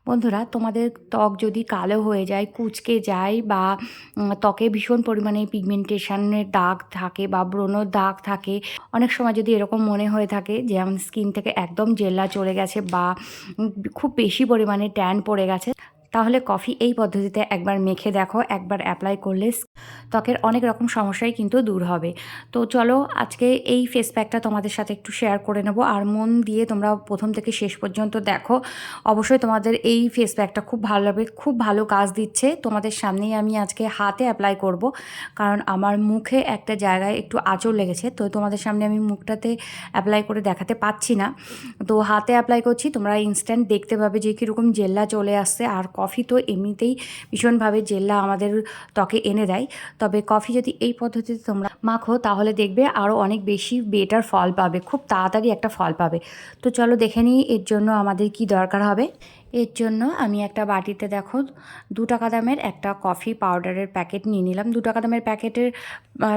বন্ধুরা, তোমাদের ত্বক যদি কালো হয়ে যায়, কুঁচকে যায় বা ত্বকে ভীষণ পরিমাণে পিগমেন্টেশনের দাগ থাকে বা ব্রণর দাগ থাকে, অনেক সময় যদি এরকম মনে হয়ে থাকে যে আমার স্কিন থেকে একদম জেল্লা চলে গেছে বা খুব বেশি পরিমাণে ট্যান পড়ে গেছে, তাহলে কফি এই পদ্ধতিতে একবার মেখে দেখো। একবার অ্যাপ্লাই করলে ত্বকের অনেক রকম সমস্যাই কিন্তু দূর হবে। তো চলো আজকে এই ফেস প্যাকটা তোমাদের সাথে একটু শেয়ার করে নেব, আর মন দিয়ে তোমরা প্রথম থেকে শেষ পর্যন্ত দেখো। অবশ্যই তোমাদের এই ফেস প্যাকটা খুব ভালো লাগবে, খুব ভালো কাজ দিচ্ছে। তোমাদের সামনেই আমি আজকে হাতে অ্যাপ্লাই করব, কারণ আমার মুখে একটা জায়গায় একটু আঁচড় লেগেছে, তো তোমাদের সামনে আমি মুখটাতে অ্যাপ্লাই করে দেখাতে পাচ্ছি না, তো হাতে অ্যাপ্লাই করছি। তোমরা ইনস্ট্যান্ট দেখতে পাবে যে কীরকম জেল্লা চলে আসছে। আর কফি তো এমনিতেই ভীষণভাবে জেল্লা আমাদের ত্বকে এনে দেয়, তবে কফি যদি এই পদ্ধতিতে তোমরা মাখো তাহলে দেখবে আরও অনেক বেশি বেটার ফল পাবে, খুব তাড়াতাড়ি একটা ফল পাবে। তো চলো দেখে নিই এর জন্য আমাদের কি দরকার হবে। এর জন্য আমি একটা বাটিতে দেখো 2 টাকা দামের একটা কফি পাউডারের প্যাকেট নিয়ে নিলাম। 2 টাকা দামের প্যাকেটের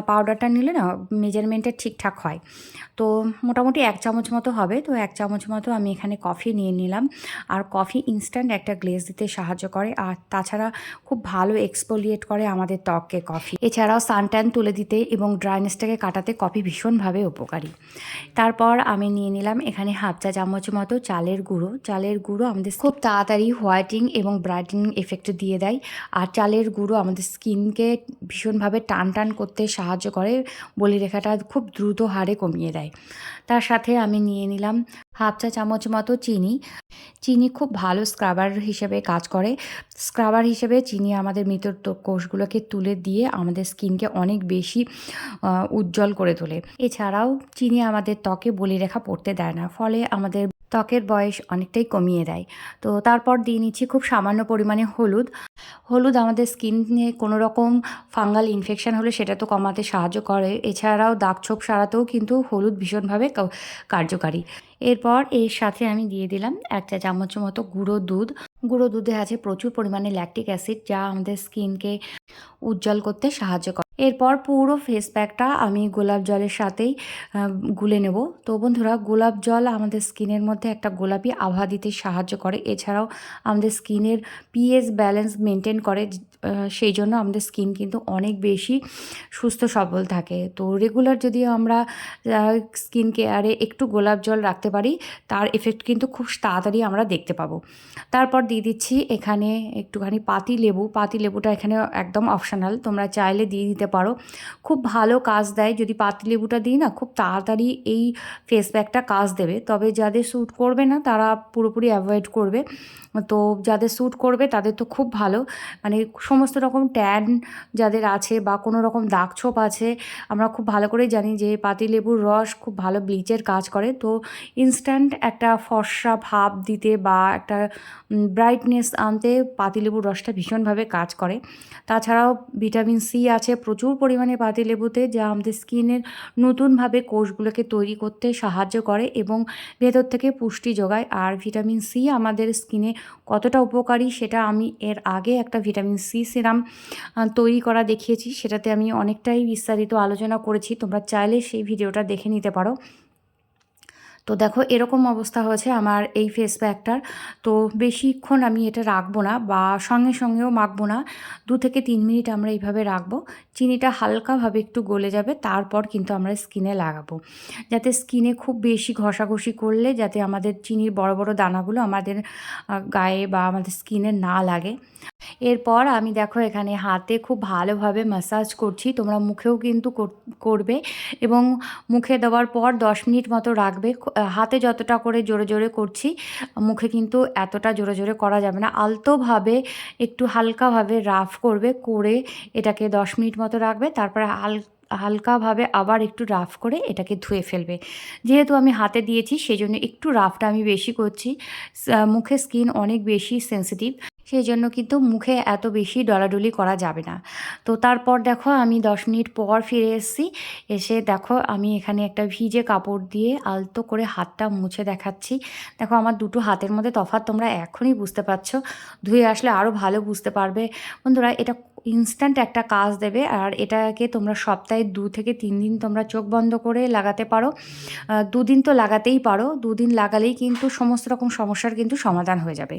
পাউডারটা নিলে না মেজারমেন্টটা ঠিকঠাক হয়। তো মোটামুটি 1 চামচ মতো হবে, তো 1 চামচ মতো আমি এখানে কফি নিয়ে নিলাম। আর কফি ইনস্ট্যান্ট একটা গ্লেজ দিতে সাহায্য করে, আর তাছাড়া খুব ভালো এক্সফোলিয়েট করে আমাদের ত্বককে কফি। এছাড়াও সানট্যান তুলে দিতে এবং ড্রাইনেসটাকে কাটাতে কফি ভীষণভাবে উপকারী। তারপর আমি নিয়ে নিলাম এখানে 1/2 চা চামচ মতো চালের গুঁড়ো। চালের গুঁড়ো আমাদের খুব তাড়াতাড়ি হোয়াইটিং এবং ব্রাইটেনিং এফেক্ট দিয়ে দেয়, আর চালের গুঁড়ো আমাদের স্কিনকে ভীষণভাবে টান টান করতে সাহায্য করে, বলিরেখাটা খুব দ্রুত হারে কমিয়ে দেয়। তার সাথে আমি নিয়ে নিলাম 1/2 চা চামচ মতো চিনি। চিনি খুব ভালো স্ক্রাবার হিসেবে কাজ করে। স্ক্রাবার হিসেবে চিনি আমাদের মৃত কোষগুলোকে তুলে দিয়ে আমাদের স্কিনকে অনেক বেশি উজ্জ্বল করে তোলে। এছাড়াও চিনি আমাদের ত্বকে বলিরেখা পড়তে দেয় না, ফলে আমাদের ত্বকের বয়স অনেকটাই কমিয়ে দেয়। তো তারপর দিয়ে নিচ্ছি খুব সামান্য পরিমাণে হলুদ। হলুদ আমাদের স্কিনে কোনো রকম ফাঙ্গাল ইনফেকশান হলে সেটা তো কমাতে সাহায্য করে, এছাড়াও দাগছোপ সারাতেও কিন্তু হলুদ ভীষণভাবে কার্যকারী। এরপর এর সাথে আমি দিয়ে দিলাম 1 চা চামচ মতো গুঁড়ো দুধ। গুঁড়ো দুধে আছে প্রচুর পরিমাণে ল্যাকটিক অ্যাসিড, যা আমাদের স্কিনকে উজ্জ্বল করতে সাহায্য করে। এরপর পুরো ফেস প্যাকটা আমি গোলাপ জলের সাথেই গুলে নেব। তো বন্ধুরা, গোলাপ জল আমাদের স্কিনের মধ্যে একটা গোলাপি আভা দিতে সাহায্য করে, এছাড়াও আমাদের স্কিনের পিএইচ ব্যালেন্স মেনটেন করে। সেই জন্য আমাদের স্কিন কিন্তু অনেক বেশি সুস্থ সবল থাকে। তো রেগুলার যদি আমরা স্কিন কেয়ারে একটু গোলাপ জল রাখতে পারি, তার এফেক্ট কিন্তু খুব তাড়াতাড়ি আমরা দেখতে পাবো। তারপর দিয়ে দিচ্ছি এখানে একটুখানি পাতি লেবু। পাতি লেবুটা এখানে একদম অপশনাল, তোমরা চাইলে দিয়ে দিতে পারো। খুব ভালো কাজ দেয়, যদি পাতি লেবুটা দিই না খুব তাড়াতাড়ি এই ফেস প্যাকটা কাজ দেবে। তবে যাদের স্যুট করবে না তারা পুরোপুরি অ্যাভয়েড করবে। তো যাদের স্যুট করবে তাদের তো খুব ভালো, মানে সমস্ত রকম ট্যান যাদের আছে বা কোনো রকম দাগছোপ আছে, আমরা খুব ভালো করেই জানি যে পাতিলেবুর রস খুব ভালো ব্লিচের কাজ করে। তো ইনস্ট্যান্ট একটা ফর্সা ভাব দিতে বা একটা ব্রাইটনেস আনতে পাতিলেবুর রসটা ভীষণভাবে কাজ করে। তাছাড়াও ভিটামিন সি আছে প্রচুর পরিমাণে পাতিলেবুতে, যা আমাদের স্কিনের নতুনভাবে কোষগুলোকে তৈরি করতে সাহায্য করে এবং ভেতর থেকে পুষ্টি যোগায়। আর ভিটামিন সি আমাদের স্কিনে কতটা উপকারী সেটা আমি এর আগে একটা ভিটামিন সি সিরাম তৈরি করা দেখিয়েছি, সেটাতে আমি অনেকটাই বিস্তারিত আলোচনা করেছি, তোমরা চাইলে সেই ভিডিওটা দেখে নিতে পারো। তো দেখো এরকম অবস্থা হয়েছে আমার এই ফেস প্যাকটার। তো বেশিক্ষণ আমি এটা রাখবো না বা সঙ্গে সঙ্গেও মাখবো না, 2 থেকে 3 মিনিট আমরা এইভাবে রাখবো। চিনিটা হালকাভাবে একটু গলে যাবে, তারপর কিন্তু আমরা স্কিনে লাগাবো, যাতে স্কিনে খুব বেশি ঘষাঘষি করলে যাতে আমাদের চিনির বড় বড় দানাগুলো আমাদের গায়ে বা আমাদের স্কিনে না লাগে। এরপর আমি দেখো এখানে হাতে খুব ভালোভাবে ম্যাসাজ করছি, তোমরা মুখেও কিন্তু করবে এবং মুখে দেওয়ার পর 10 মিনিট মতো রাখবে। হাতে যতটা করে জোরে জোরে করছি, মুখে কিন্তু এতটা জোরে জোরে করা যাবে না, আলতোভাবে একটু হালকাভাবে রাফ করবে, করে এটাকে 10 মিনিট মতো রাখবে। তারপরে হালকাভাবে আবার একটু রাফ করে এটাকে ধুয়ে ফেলবে। যেহেতু আমি হাতে দিয়েছি সেই জন্য একটু রাফটা আমি বেশি করছি। মুখে স্কিন অনেক বেশি সেন্সিটিভ, সেই জন্য কিন্তু মুখে এত বেশি ডলাডলি করা যাবে না। তো তারপর দেখো আমি 10 মিনিট পর ফিরে এসেছি। এসে দেখো আমি এখানে একটা ভিজে কাপড় দিয়ে আলতো করে হাতটা মুছে দেখাচ্ছি। দেখো আমার দুটো হাতের মধ্যে তফাৎ তোমরা এখনই বুঝতে পারছো, ধুয়ে আসলে আরও ভালো বুঝতে পারবে। বন্ধুরা, এটা ইনস্ট্যান্ট একটা কাজ দেবে, আর এটাকে তোমরা সপ্তাহে 2 থেকে 3 দিন তোমরা চোখ বন্ধ করে লাগাতে পারো। 2 দিন তো লাগাতেই পারো, 2 দিন লাগালেই কিন্তু সমস্ত রকম সমস্যার কিন্তু সমাধান হয়ে যাবে।